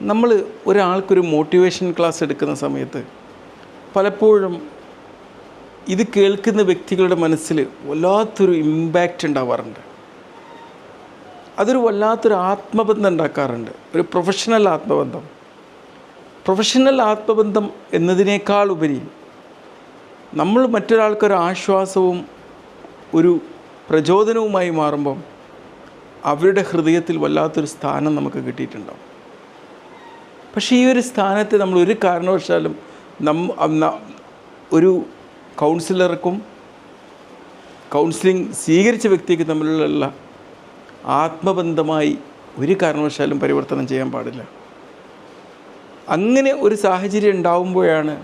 നമ്മൾ ഒരാൾക്കൊരു motivation class എടുക്കുന്ന സമയത്ത് പലപ്പോഴും ഇത് കേൾക്കുന്ന വ്യക്തികളുടെ മനസ്സിൽ വല്ലാത്തൊരു ഇമ്പാക്റ്റ് ഉണ്ടാവാറുണ്ട്. അതൊരു വല്ലാത്തൊരു ആത്മബന്ധം ഉണ്ടാക്കാറുണ്ട്, ഒരു പ്രൊഫഷണൽ ആത്മബന്ധം. പ്രൊഫഷണൽ ആത്മബന്ധം എന്നതിനേക്കാൾ ഉപരി നമ്മൾ മറ്റൊരാൾക്കൊരു ആശ്വാസവും ഒരു പ്രചോദനവുമായി മാറുമ്പം അവരുടെ ഹൃദയത്തിൽ വല്ലാത്തൊരു സ്ഥാനം നമുക്ക് കിട്ടിയിട്ടുണ്ടാവും. പക്ഷേ ഈ ഒരു സ്ഥാനത്തെ നമ്മൾ ഒരു കാരണവശാലും ഒരു കൗൺസിലർക്കും കൗൺസിലിംഗ് സ്വീകരിച്ച വ്യക്തിക്ക് തമ്മിലുള്ള ആത്മബന്ധമായി ഒരു കാരണവശാലും പരിവർത്തനം ചെയ്യാൻ പാടില്ല. അങ്ങനെ ഒരു സാഹചര്യം ഉണ്ടാവുമ്പോഴാണ്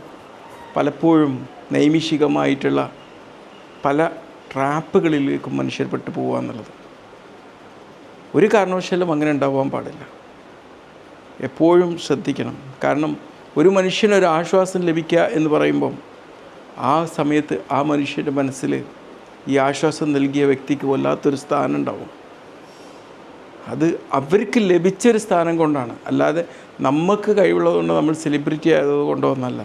പലപ്പോഴും നൈമിഷികമായിട്ടുള്ള പല ട്രാപ്പുകളിലേക്കും മനുഷ്യർ പെട്ടു പോകുക എന്നുള്ളത്. ഒരു കാരണവശാലും അങ്ങനെ ഉണ്ടാവാൻ പാടില്ല. എപ്പോഴും ശ്രദ്ധിക്കണം. കാരണം ഒരു മനുഷ്യനൊരു ആശ്വാസം ലഭിക്കുക എന്ന് പറയുമ്പം ആ സമയത്ത് ആ മനുഷ്യൻ്റെ മനസ്സിൽ ഈ ആശ്വാസം നൽകിയ വ്യക്തിക്ക് വല്ലാത്തൊരു സ്ഥാനം ഉണ്ടാവും. അത് അവർക്ക് ലഭിച്ചൊരു സ്ഥാനം കൊണ്ടാണ്, അല്ലാതെ നമുക്ക് കഴിവുള്ളതുകൊണ്ട് നമ്മൾ സെലിബ്രിറ്റി ആയതുകൊണ്ടോ ഒന്നല്ല.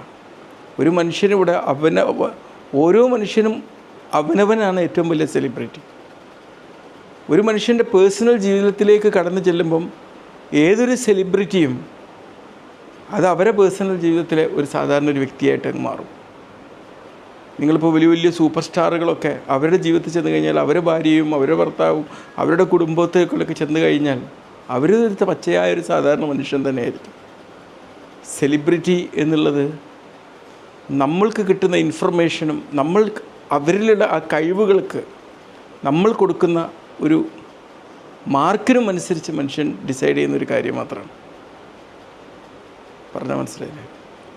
ഒരു മനുഷ്യനിവിടെ ഓരോ മനുഷ്യനും അവനവനാണ് ഏറ്റവും വലിയ സെലിബ്രിറ്റി. ഒരു മനുഷ്യൻ്റെ പേഴ്സണൽ ജീവിതത്തിലേക്ക് കടന്നു ചെല്ലുമ്പം ഏതൊരു സെലിബ്രിറ്റിയും അത് അവരുടെ പേഴ്സണൽ ജീവിതത്തിലെ ഒരു സാധാരണ ഒരു വ്യക്തിയായിട്ട് മാറും. നിങ്ങളിപ്പോൾ വലിയ വലിയ സൂപ്പർ സ്റ്റാറുകളൊക്കെ അവരുടെ ജീവിതത്തിൽ ചെന്ന് കഴിഞ്ഞാൽ അവരുടെ ഭാര്യയും അവരുടെ ഭർത്താവും അവരുടെ കുടുംബത്തേക്കൊക്കെ ചെന്ന് കഴിഞ്ഞാൽ അവർ പച്ചയായൊരു സാധാരണ മനുഷ്യൻ തന്നെയായിരിക്കും. സെലിബ്രിറ്റി എന്നുള്ളത് നമ്മൾക്ക് കിട്ടുന്ന ഇൻഫർമേഷനും അവരിലുള്ള ആ കഴിവുകൾക്ക് നമ്മൾ കൊടുക്കുന്ന ഒരു മാർക്കിനും അനുസരിച്ച് മനുഷ്യൻ ഡിസൈഡ് ചെയ്യുന്നൊരു കാര്യം മാത്രമാണ്. പറഞ്ഞാൽ മനസ്സിലായില്ലേ?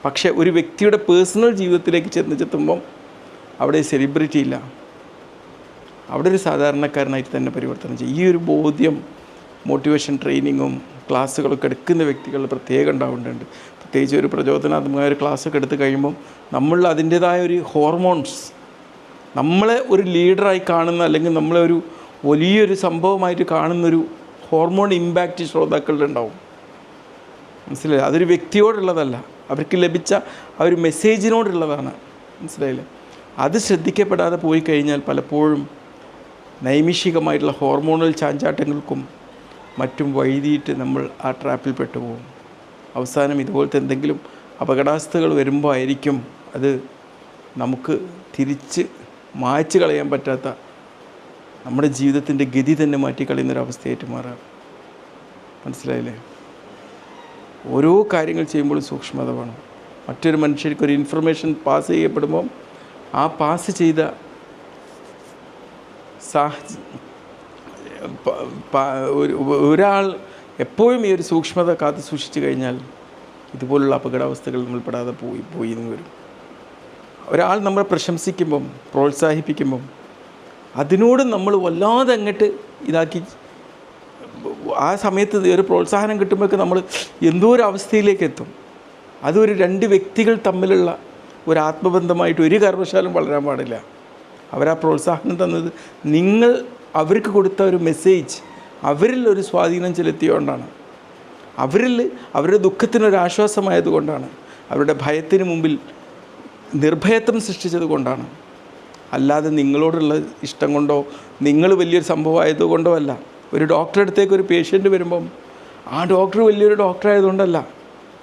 പക്ഷേ ഒരു വ്യക്തിയുടെ പേഴ്സണൽ ജീവിതത്തിലേക്ക് ചെന്നെത്തുമ്പം അവിടെ സെലിബ്രിറ്റി ഇല്ല, അവിടെ ഒരു സാധാരണക്കാരനായിട്ട് തന്നെ പരിവർത്തനം ചെയ്യും. ഈ ഒരു ബോധ്യം മോട്ടിവേഷൻ ട്രെയിനിങ്ങും ക്ലാസ്സുകളൊക്കെ എടുക്കുന്ന വ്യക്തികൾ പ്രത്യേകം ഉണ്ടാവേണ്ടതുണ്ട്. പ്രത്യേകിച്ച് ഒരു പ്രചോദനാത്മകമായ ഒരു ക്ലാസ്സൊക്കെ എടുത്ത് കഴിയുമ്പം നമ്മൾ അതിൻ്റേതായ ഒരു ഹോർമോൺസ്, നമ്മളെ ഒരു ലീഡറായി കാണുന്ന അല്ലെങ്കിൽ നമ്മളെ ഒരു വലിയൊരു സംഭവമായിട്ട് കാണുന്നൊരു ഹോർമോൺ ഇമ്പാക്റ്റ് ശ്രോതാക്കളുടെ ഉണ്ടാവും. മനസ്സിലായില്ലേ? അതൊരു വ്യക്തിയോടുള്ളതല്ല, അവർക്ക് ലഭിച്ച ആ ഒരു മെസ്സേജിനോടുള്ളതാണ്. മനസ്സിലായില്ലേ? അത് ശ്രദ്ധിക്കപ്പെടാതെ പോയി കഴിഞ്ഞാൽ പലപ്പോഴും നൈമിഷികമായിട്ടുള്ള ഹോർമോണൽ ചാഞ്ചാട്ടങ്ങൾക്കും മറ്റും വൈകിയിട്ട് നമ്മൾ ആ ട്രാപ്പിൽ പെട്ടുപോകും. അവസാനം ഇതുപോലത്തെ എന്തെങ്കിലും അപകടാവസ്ഥകൾ വരുമ്പോൾ ആയിരിക്കും അത് നമുക്ക് തിരിച്ച് മായ്ച്ചു കളയാൻ പറ്റാത്ത, നമ്മുടെ ജീവിതത്തിൻ്റെ ഗതി തന്നെ മാറ്റിക്കളയുന്നൊരവസ്ഥയായിട്ട് മാറാം. മനസ്സിലായില്ലേ? ഓരോ കാര്യങ്ങൾ ചെയ്യുമ്പോഴും സൂക്ഷ്മത വേണം. മറ്റൊരു മനുഷ്യർക്ക് ഒരു ഇൻഫർമേഷൻ പാസ് ചെയ്യപ്പെടുമ്പം ആ പാസ് ചെയ്ത ഒരാൾ എപ്പോഴും ഈ ഒരു സൂക്ഷ്മത കാത്തു സൂക്ഷിച്ചു കഴിഞ്ഞാൽ ഇതുപോലുള്ള അപകടാവസ്ഥകൾ നമ്മൾ പെടാതെ പോയി എന്ന് വരും. ഒരാൾ നമ്മളെ പ്രശംസിക്കുമ്പം പ്രോത്സാഹിപ്പിക്കുമ്പം അതിനോട് നമ്മൾ വല്ലാതെ അങ്ങോട്ട് ഇതാക്കി ആ സമയത്ത് ഒരു പ്രോത്സാഹനം കിട്ടുമ്പോഴൊക്കെ നമ്മൾ എന്തോ ഒരു അവസ്ഥയിലേക്ക് എത്തും. അതൊരു രണ്ട് വ്യക്തികൾ തമ്മിലുള്ള ഒരു ആത്മബന്ധമായിട്ട് ഒരു കാരണവശാലും വളരാൻ പാടില്ല. അവരാ പ്രോത്സാഹനം തന്നത് നിങ്ങൾ അവർക്ക് കൊടുത്ത ഒരു മെസ്സേജ് അവരിൽ ഒരു സ്വാധീനം ചെലുത്തിയതുകൊണ്ടാണ്, അവരുടെ ദുഃഖത്തിനൊരാശ്വാസമായതുകൊണ്ടാണ്, അവരുടെ ഭയത്തിന് മുമ്പിൽ നിർഭയത്വം സൃഷ്ടിച്ചത് കൊണ്ടാണ്. അല്ലാതെ നിങ്ങളോടുള്ള ഇഷ്ടം കൊണ്ടോ നിങ്ങൾ വലിയൊരു സംഭവമായതുകൊണ്ടോ അല്ല. ഒരു ഡോക്ടറെ അടുത്തേക്ക് ഒരു പേഷ്യൻ്റ് വരുമ്പം ആ ഡോക്ടർ വലിയൊരു ഡോക്ടറായതുകൊണ്ടല്ല.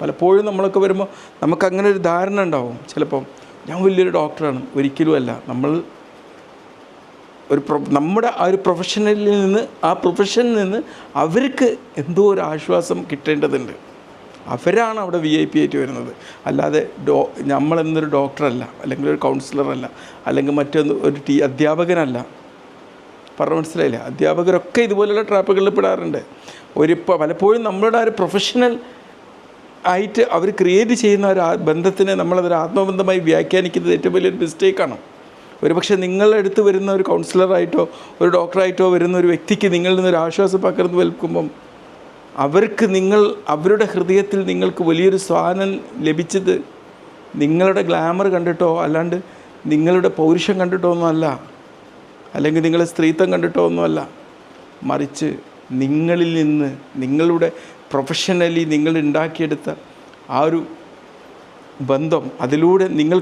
പലപ്പോഴും നമ്മളൊക്കെ വരുമ്പോൾ നമുക്കങ്ങനെ ഒരു ധാരണ ഉണ്ടാവും. ചിലപ്പം ഞാൻ വലിയൊരു ഡോക്ടറാണ്. ഒരിക്കലും അല്ല. നമ്മുടെ ആ ഒരു പ്രൊഫഷനിൽ നിന്ന് അവർക്ക് എന്തോ ഒരു ആശ്വാസം കിട്ടേണ്ടതുണ്ട്. അവരാണ് അവിടെ VIP ആയിട്ട് വരുന്നത്. അല്ലാതെ നമ്മളെന്നൊരു ഡോക്ടറല്ല, അല്ലെങ്കിൽ ഒരു കൗൺസിലറല്ല, അല്ലെങ്കിൽ ഒരു അധ്യാപകനല്ല. പറഞ്ഞ മനസ്സിലായില്ലേ? അധ്യാപകരൊക്കെ ഇതുപോലെയുള്ള ട്രാപ്പുകളിൽ പെടാറുണ്ട്. പലപ്പോഴും നമ്മളുടെ ആ ഒരു പ്രൊഫഷണൽ ആയിട്ട് അവർ ക്രിയേറ്റ് ചെയ്യുന്ന ഒരു ബന്ധത്തിനെ നമ്മളതൊരു ആത്മബന്ധമായി വ്യാഖ്യാനിക്കുന്നത് ഏറ്റവും വലിയൊരു മിസ്റ്റേക്കാണ്. ഒരുപക്ഷെ നിങ്ങളെടുത്ത് വരുന്ന ഒരു കൗൺസിലറായിട്ടോ ഒരു ഡോക്ടറായിട്ടോ വരുന്ന ഒരു വ്യക്തിക്ക് നിങ്ങളിൽ നിന്നൊരു ആശ്വാസം പകർന്നു വെൽക്കുമ്പം അവരുടെ ഹൃദയത്തിൽ നിങ്ങൾക്ക് വലിയൊരു സ്ഥാനം ലഭിച്ചത് നിങ്ങളുടെ ഗ്ലാമർ കണ്ടിട്ടോ അല്ലാണ്ട് നിങ്ങളുടെ പൗരുഷം കണ്ടിട്ടോ ഒന്നുമല്ല, അല്ലെങ്കിൽ നിങ്ങളുടെ സ്ത്രീത്വം കണ്ടിട്ടോ ഒന്നുമല്ല. മറിച്ച് നിങ്ങളിൽ നിന്ന്, നിങ്ങളുടെ പ്രൊഫഷണലി നിങ്ങൾ ഉണ്ടാക്കിയെടുത്ത ആ ഒരു ബന്ധം, അതിലൂടെ നിങ്ങൾ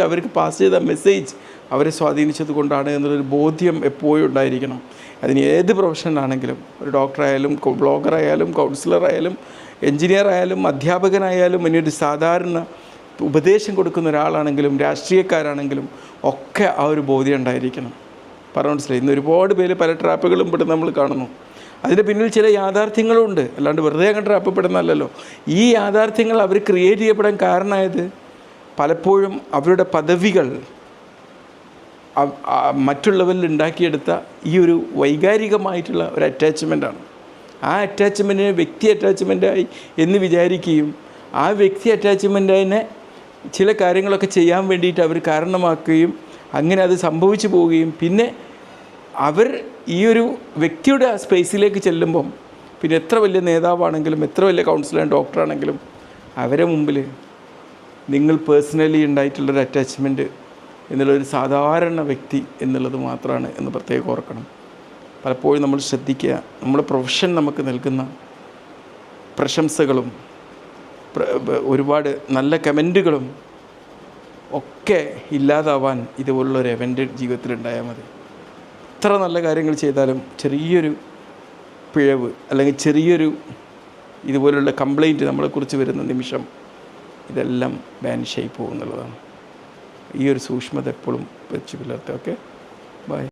അവർക്ക് പാസ് ചെയ്ത മെസ്സേജ് അവരെ സ്വാധീനിച്ചത് കൊണ്ടാണ് എന്നുള്ളൊരു ബോധ്യം എപ്പോഴും ഉണ്ടായിരിക്കണം. അതിന് ഏത് പ്രൊഫഷനാണെങ്കിലും, ഒരു ഡോക്ടറായാലും ബ്ലോഗറായാലും കൗൺസിലറായാലും എൻജിനീയർ ആയാലും അധ്യാപകനായാലും ഇനി ഒരു സാധാരണ ഉപദേശം കൊടുക്കുന്ന ഒരാളാണെങ്കിലും രാഷ്ട്രീയക്കാരാണെങ്കിലും ഒക്കെ ആ ഒരു ബോധ്യം ഉണ്ടായിരിക്കണം. പറഞ്ഞു മനസ്സിലായി. ഇന്ന് ഒരുപാട് പേര് പല ട്രാപ്പുകളും പെടുന്ന നമ്മൾ കാണുന്നു. അതിൻ്റെ പിന്നിൽ ചില യാഥാർത്ഥ്യങ്ങളും ഉണ്ട്, അല്ലാണ്ട് വെറുതെ അങ്ങ് ട്രാപ്പപ്പെടുന്നതല്ലല്ലോ. ഈ യാഥാർത്ഥ്യങ്ങൾ അവർ ക്രിയേറ്റ് ചെയ്യപ്പെടാൻ കാരണമായത് പലപ്പോഴും അവരുടെ പദവികൾ മറ്റുള്ളവരിൽ ഉണ്ടാക്കിയെടുത്ത ഈ ഒരു വൈകാരികമായിട്ടുള്ള ഒരു അറ്റാച്ച്മെൻറ്റാണ്. ആ അറ്റാച്ച്മെൻറ്റിനെ വ്യക്തി അറ്റാച്ച്മെൻറ്റായി എന്ന് വിചാരിക്കുകയും ആ വ്യക്തി അറ്റാച്ച്മെൻറ്റിനെ ചില കാര്യങ്ങളൊക്കെ ചെയ്യാൻ വേണ്ടിയിട്ട് അവർ കാരണമാക്കുകയും അങ്ങനെ അത് സംഭവിച്ചു പോവുകയും പിന്നെ അവർ ഈ ഒരു വ്യക്തിയുടെ ആ സ്പേസിലേക്ക് ചെല്ലുമ്പം പിന്നെ എത്ര വലിയ നേതാവാണെങ്കിലും എത്ര വലിയ കൗൺസിലർ ഡോക്ടറാണെങ്കിലും അവരെ മുമ്പിൽ നിങ്ങൾ പേഴ്സണലി ഉണ്ടായിട്ടുള്ളൊരു അറ്റാച്ച്മെൻറ്റ് എന്നുള്ളൊരു സാധാരണ വ്യക്തി എന്നുള്ളത് മാത്രമാണ് എന്ന് പ്രത്യേകം ഓർക്കണം. പലപ്പോഴും നമ്മൾ ശ്രദ്ധിക്കുക, നമ്മുടെ പ്രൊഫഷൻ നമുക്ക് നൽകുന്ന പ്രശംസകളും ഒരുപാട് നല്ല കമൻറ്റുകളും ഒക്കെ ഇല്ലാതാവാൻ ഇതുപോലുള്ളൊരു എവൻ്റ് ജീവിതത്തിൽ ഉണ്ടായാൽ മതി. എത്ര നല്ല കാര്യങ്ങൾ ചെയ്താലും ചെറിയൊരു പിഴവ് അല്ലെങ്കിൽ ചെറിയൊരു ഇതുപോലുള്ള കംപ്ലൈൻറ്റ് നമ്മളെക്കുറിച്ച് വരുന്ന നിമിഷം ഇതെല്ലാം ബാനിഷായി പോകുന്നുള്ളതാണ്. ഈ ഒരു സൂക്ഷ്മത എപ്പോഴും വെച്ച് പുലർത്തുക. ഓക്കെ.